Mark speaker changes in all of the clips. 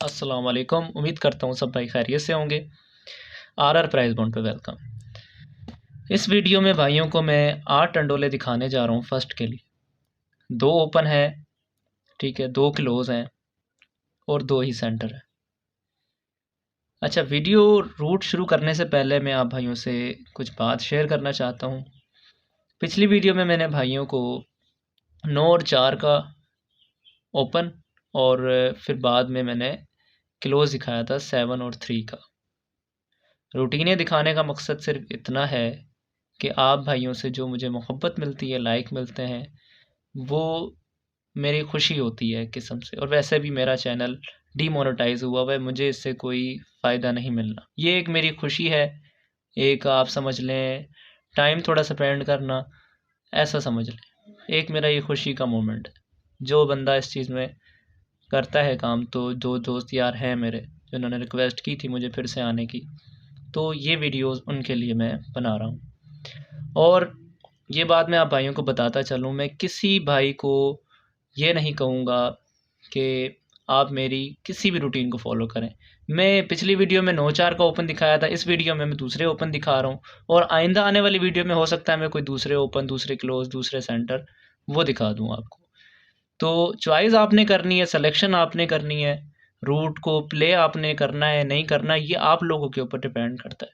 Speaker 1: अस्सलाम वालेकुम। उम्मीद करता हूँ सब भाई खैरियत से होंगे। आर प्राइस बॉन्ड पे वेलकम। इस वीडियो में भाइयों को मैं 8 टंडोले दिखाने जा रहा हूँ फर्स्ट के लिए। 2 ओपन है, ठीक है, 2 क्लोज हैं और 2 ही सेंटर है। अच्छा, वीडियो रूट शुरू करने से पहले मैं आप भाइयों से कुछ बात शेयर करना चाहता हूँ। पिछली वीडियो में मैंने भाइयों को 9 और 4 का ओपन और फिर बाद में मैंने क्लोज दिखाया था 7 और 3 का। रूटीनें दिखाने का मकसद सिर्फ इतना है कि आप भाइयों से जो मुझे मोहब्बत मिलती है, लाइक मिलते हैं, वो मेरी खुशी होती है किस्म से। और वैसे भी मेरा चैनल डीमोनेटाइज़ हुआ हुआ है, मुझे इससे कोई फ़ायदा नहीं मिलना। ये एक मेरी खुशी है, एक आप समझ लें टाइम थोड़ा स्पेंड करना, ऐसा समझ लें। एक मेरा ये खुशी का मोमेंट है। जो बंदा इस चीज़ में करता है काम, तो जो दोस्त यार हैं मेरे जिन्होंने रिक्वेस्ट की थी मुझे फिर से आने की, तो ये वीडियोज़ उनके लिए मैं बना रहा हूँ। और ये बात मैं आप भाइयों को बताता चलूँ, मैं किसी भाई को ये नहीं कहूँगा कि आप मेरी किसी भी रूटीन को फॉलो करें। मैं पिछली वीडियो में 9-4 का ओपन दिखाया था, इस वीडियो में मैं दूसरे ओपन दिखा रहा हूँ और आइंदा आने वाली वीडियो में हो सकता है मैं कोई दूसरे ओपन, दूसरे क्लोज, दूसरे सेंटर वो दिखा दूँ आपको। तो चॉइस आपने करनी है, सिलेक्शन आपने करनी है, रूट को प्ले आपने करना है नहीं करना, ये आप लोगों के ऊपर डिपेंड करता है,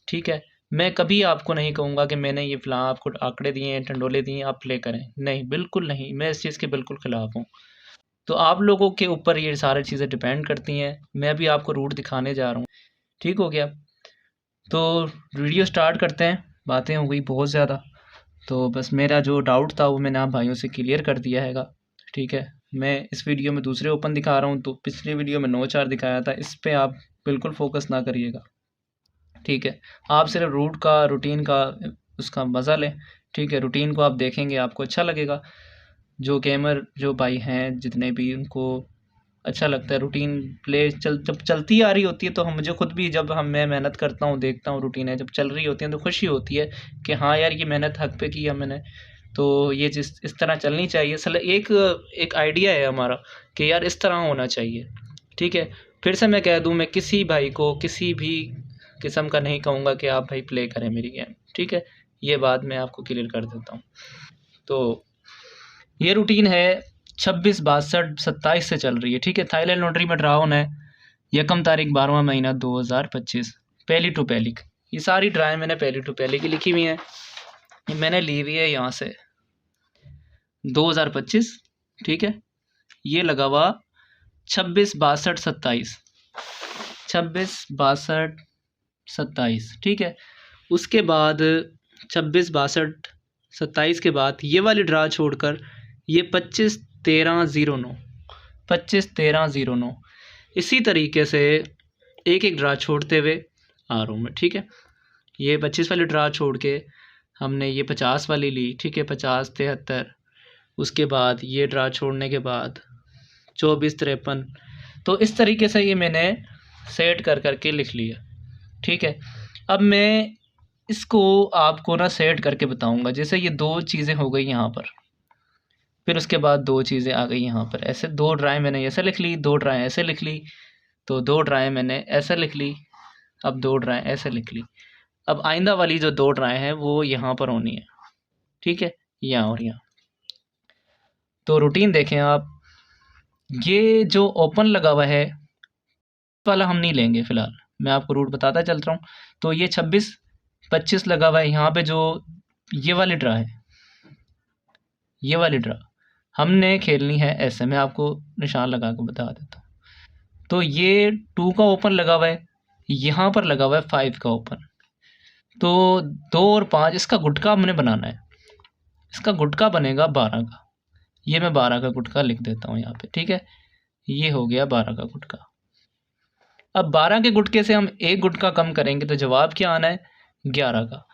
Speaker 1: ठीक है। मैं कभी आपको नहीं कहूँगा कि मैंने ये फ़लाँ आपको आंकड़े दिए हैं, टंडोले दिए हैं, आप प्ले करें। नहीं, बिल्कुल नहीं, मैं इस चीज़ के बिल्कुल ख़िलाफ़ हूँ। तो आप लोगों के ऊपर ये सारी चीज़ें डिपेंड करती हैं। मैं अभी आपको रूट दिखाने जा रहा हूँ, ठीक हो गया। तो वीडियो स्टार्ट करते हैं। बातें हो गई बहुत ज़्यादा, तो बस मेरा जो डाउट था वो मैंने आप भाइयों से क्लियर कर दिया हैगा, ठीक है। मैं इस वीडियो में दूसरे ओपन दिखा रहा हूँ, तो पिछली वीडियो में 9-4 दिखाया था, इस पे आप बिल्कुल फ़ोकस ना करिएगा, ठीक है। आप सिर्फ रूट का, रूटीन का उसका मज़ा लें, ठीक है। रूटीन को आप देखेंगे, आपको अच्छा लगेगा। जो गेमर जो भाई हैं जितने भी, उनको अच्छा लगता है रूटीन प्ले जब चलती आ रही होती है, तो हम मुझे खुद भी जब मैं मेहनत करता हूँ, देखता हूँ रूटीनें जब चल रही होती हैं, तो खुशी होती है कि हाँ यार, ये मेहनत हक पे की है मैंने, तो ये जिस इस तरह चलनी चाहिए। एक आइडिया है हमारा कि यार इस तरह होना चाहिए, ठीक है। फिर से मैं कह दूँ, मैं किसी भाई को किसी भी किस्म का नहीं कहूँगा कि आप भाई प्ले करें मेरी गेम, ठीक है। ये बात मैं आपको क्लियर कर देता हूँ। तो ये रूटीन है 26, 62, 27 से चल रही है, ठीक है। थाईलैंड लॉटरी में ड्रा होना है 1 तारीख 12वां महीना 2025, पहली टू पहली। ये सारी ड्राएँ मैंने पहली टू पहली की लिखी हुई हैं। ये मैंने ली हुई है यहाँ से 2025, ठीक है। ये लगा हुआ 26, 62, 27, 26, 62, 27, ठीक है। उसके बाद 26, 62, 27 के बाद ये वाली ड्रा छोड़कर ये 25, 13, 09, 25, 13, 09, इसी तरीके से एक एक ड्रा छोड़ते हुए आ रहा हूँ मैं, ठीक है। ये 25 वाली ड्रा छोड़ के हमने ये 50 वाली ली, ठीक है, 50, 73। उसके बाद ये ड्रा छोड़ने के बाद 24, 53। तो इस तरीके से ये मैंने सेट कर करके लिख लिया, ठीक है। अब मैं इसको आपको ना सेट करके बताऊंगा। जैसे ये 2 चीज़ें हो गई यहाँ पर, फिर उसके बाद 2 चीज़ें आ गई यहाँ पर, ऐसे 2 ड्राएँ मैंने ऐसे लिख ली, 2 ड्राएँ ऐसे लिख ली, तो 2 ड्राएँ मैंने ऐसे लिख ली, अब 2 ड्राएँ ऐसे लिख ली। अब आइंदा वाली जो 2 ड्राएँ हैं वो यहाँ पर होनी है, ठीक है, यहाँ और यहाँ। तो रूटीन देखें आप, ये जो ओपन लगा हुआ है वाला हम नहीं लेंगे फ़िलहाल, मैं आपको रूट बताता चल रहा हूँ। तो ये 26, 25 लगा हुआ है यहाँ पे, जो ये वाली ड्रा है, ये वाली ड्रा हमने खेलनी है ऐसे। मैं आपको निशान लगा के बता देता हूँ। तो ये 2 का ओपन लगा हुआ है, यहाँ पर लगा हुआ है 5 का ओपन। तो 2 और 5 इसका गुटका हमने बनाना है। इसका गुटका बनेगा 12 का। ये मैं 12 का गुटका लिख देता हूँ यहाँ पे, ठीक है। ये हो गया 12 का गुटका। अब 12 के गुटके से हम एक गुटका कम करेंगे तो जवाब क्या आना है, 11 का।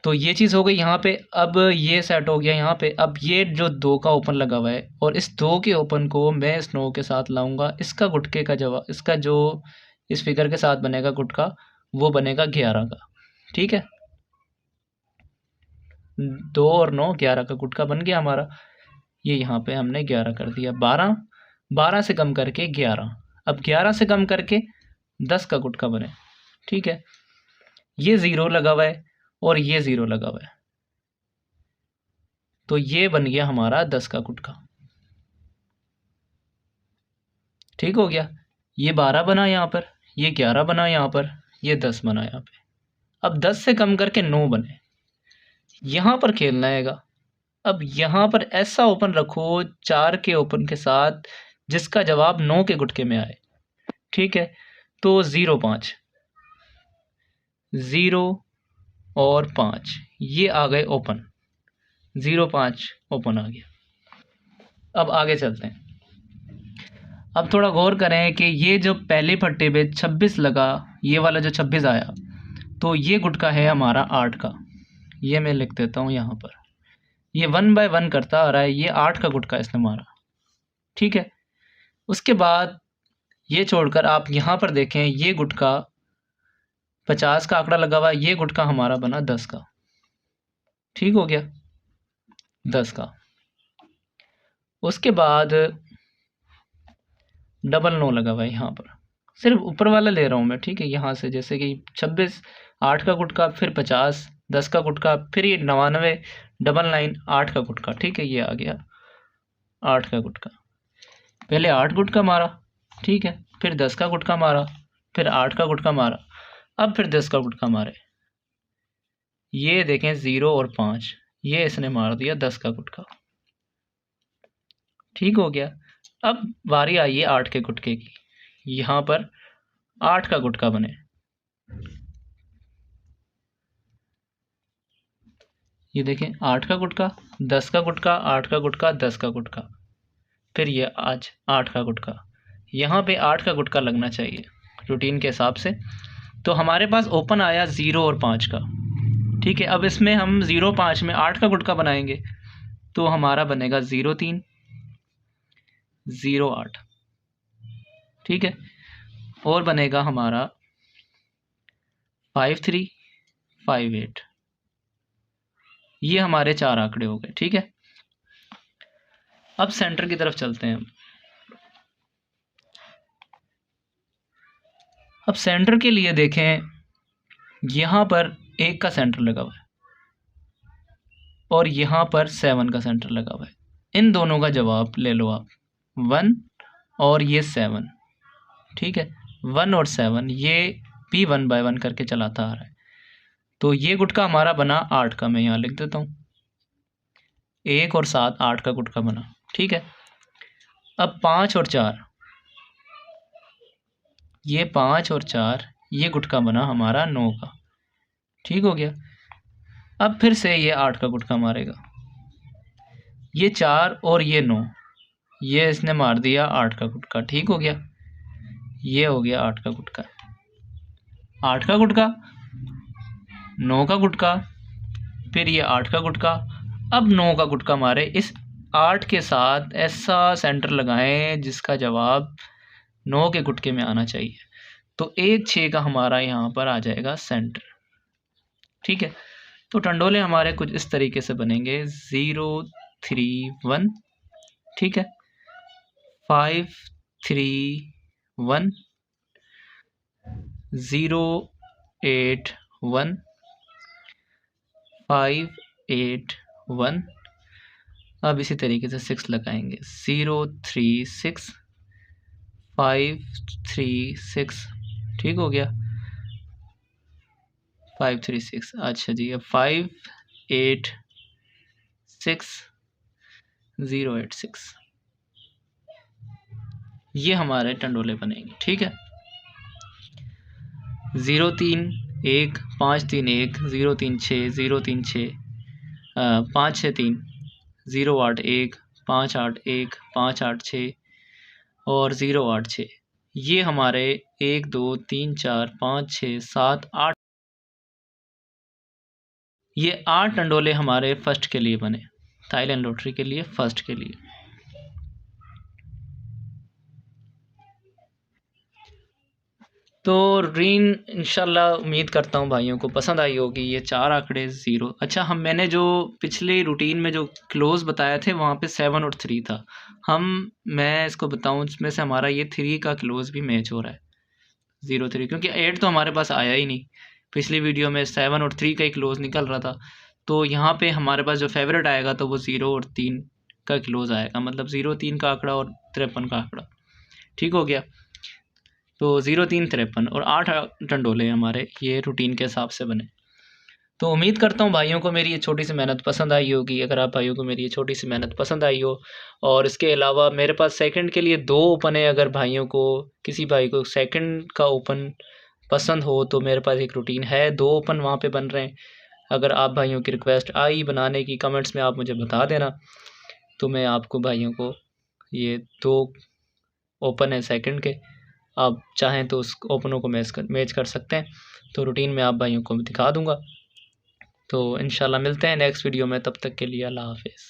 Speaker 1: तो ये चीज़ हो गई यहाँ पे। अब ये सेट हो गया यहाँ पे। अब ये जो 2 का ओपन लगा हुआ है और इस 2 के ओपन को मैं इस 9 के साथ लाऊंगा, इसका गुटके का जवाब, इसका जो इस फिगर के साथ बनेगा गुटका, वो बनेगा 11 का, ठीक है। 2 और 9, 11 का गुटका बन गया हमारा। ये यहाँ पे हमने 11 कर दिया। 12, 12 से कम करके 11, अब 11 से कम करके 10 का गुटका बने, ठीक है। ये 0 लगा हुआ है और ये 0 लगा हुआ है, तो ये बन गया हमारा 10 का गुटका, ठीक हो गया। ये 12 बना यहाँ पर, ये 11 बना यहाँ पर, ये 10 बना यहाँ पे। अब 10 से कम करके 9 बने, यहाँ पर खेलना हैगा। अब यहाँ पर ऐसा ओपन रखो 4 के ओपन के साथ जिसका जवाब 9 के गुटके में आए, ठीक है। तो 0 5 0 और 5 ये आ गए ओपन, 0 5 ओपन आ गया। अब आगे चलते हैं। अब थोड़ा गौर करें कि ये जो पहले फट्टे पे 26 लगा, ये वाला जो 26 आया, तो ये गुटका है हमारा 8 का। ये मैं लिख देता हूँ यहाँ पर, ये 1 बाय 1 करता आ रहा है, ये 8 का गुटका इसने मारा, ठीक है। उसके बाद ये छोड़कर आप यहाँ पर देखें, ये गुटका 50 का आंकड़ा लगा हुआ, ये गुटका हमारा बना 10 का, ठीक हो गया, 10 का। उसके बाद डबल 9 लगा हुआ है यहाँ पर, सिर्फ ऊपर वाला ले रहा हूँ मैं, ठीक है। यहाँ से जैसे कि 26 8 का गुटका, फिर 50 10 का गुटका, फिर ये 99 डबल 9 8 का गुटका, ठीक है। ये आ गया 8 का गुटका, पहले 8 गुटका मारा, ठीक है, फिर 10 का गुटका मारा, फिर 8 का गुटका मारा, अब फिर 10 का गुटका मारे। ये देखें 0 और 5 ये इसने मार दिया 10 का गुटका, ठीक हो गया। अब बारी आई है 8 के गुटके की, यहाँ पर 8 का गुटका बने, ये देखें 8 का गुटका 10 का गुटका 8 का गुटका 10 का गुटका, फिर ये आज 8 का गुटका, यहाँ पे 8 का गुटका लगना चाहिए रूटीन के हिसाब से। तो हमारे पास ओपन आया 0 और 5 का, ठीक है। अब इसमें हम 0 5 में 8 का गुटका बनाएंगे, तो हमारा बनेगा 0 3 0 8, ठीक है। और बनेगा हमारा 5 3 5 8, ये हमारे 4 आंकड़े हो गए, ठीक है। अब सेंटर की तरफ चलते हैं। अब सेंटर के लिए देखें, यहाँ पर 1 का सेंटर लगा हुआ है और यहाँ पर 7 का सेंटर लगा हुआ है। इन दोनों का जवाब ले लो आप, 1 और ये 7, ठीक है। 1 और 7 ये भी 1 बाय 1 करके चलाता आ रहा है, तो ये गुटका हमारा बना 8 का, मैं यहाँ लिख देता हूँ 1 और 7 8 का गुटका बना, ठीक है। अब 5 और 4 ये 5 और 4 ये गुटका बना हमारा 9 का, ठीक हो गया। अब फिर से ये 8 का गुटका मारेगा, ये 4 और ये 9 ये इसने मार दिया 8 का गुटका, ठीक हो गया। ये हो गया 8 का गुटका, 8 का गुटका 9 का गुटका, फिर ये 8 का गुटका, अब 9 का गुटका मारे। इस 8 के साथ ऐसा सेंटर लगाएं जिसका जवाब 9 के गुटके में आना चाहिए, तो 1 6 का हमारा यहाँ पर आ जाएगा सेंटर, ठीक है। तो टंडोले हमारे कुछ इस तरीके से बनेंगे 0 3 1, ठीक है, 5 3 1 0 8 1 5 8 1। अब इसी तरीके से 6 लगाएंगे, 0 3 6 5 3 6, ठीक हो गया, 5 3 6। अच्छा जी, अब 5 8 6 0 8 6 ये हमारे टंडोले बनेंगे, ठीक है। 0 3 1 5 3 1 0 3 6 0 3 6 5 6 3 0 8 1 5 8 1 5 8 6 और 0 8 6 ये हमारे 1 2 3 4 5 6 7 8 ये 8 टंडोले हमारे फर्स्ट के लिए बने, थाईलैंड लॉटरी के लिए फर्स्ट के लिए। तो रूटीन इंशाल्लाह उम्मीद करता हूँ भाइयों को पसंद आई होगी। ये 4 आंकड़े 0। अच्छा, मैंने जो पिछले रूटीन में जो क्लोज बताए थे वहाँ पे 7 और 3 था। मैं इसको बताऊँ, इसमें से हमारा ये 3 का क्लोज भी मैच हो रहा है, 0 3, क्योंकि 8 तो हमारे पास आया ही नहीं। पिछली वीडियो में 7 और 3 का ही क्लोज निकल रहा था। तो यहाँ पे हमारे पास जो फेवरेट आएगा तो वो 0 और 3 का क्लोज आएगा, मतलब 0 3 का आंकड़ा और 53 का आंकड़ा। ठीक हो गया। तो 0 3 53 और 8 टंडोले हमारे ये रूटीन के हिसाब से बने। तो उम्मीद करता हूँ भाइयों को मेरी ये छोटी सी मेहनत पसंद आई होगी। अगर आप भाइयों को मेरी ये छोटी सी मेहनत पसंद आई हो, और इसके अलावा मेरे पास सेकंड के लिए 2 ओपन है, अगर भाइयों को किसी भाई को सेकंड का ओपन पसंद हो तो मेरे पास एक रूटीन है, 2 ओपन वहाँ पे बन रहे हैं। अगर आप भाइयों की रिक्वेस्ट आई बनाने की, कमेंट्स में आप मुझे बता देना, तो मैं आपको भाइयों को ये 2 ओपन है सेकंड के, आप चाहें तो उस ओपनों को मैच कर सकते हैं। तो रूटीन में आप भाइयों को दिखा दूंगा। तो इंशाल्लाह मिलते हैं नेक्स्ट वीडियो में, तब तक के लिए अल्लाह हाफिज़।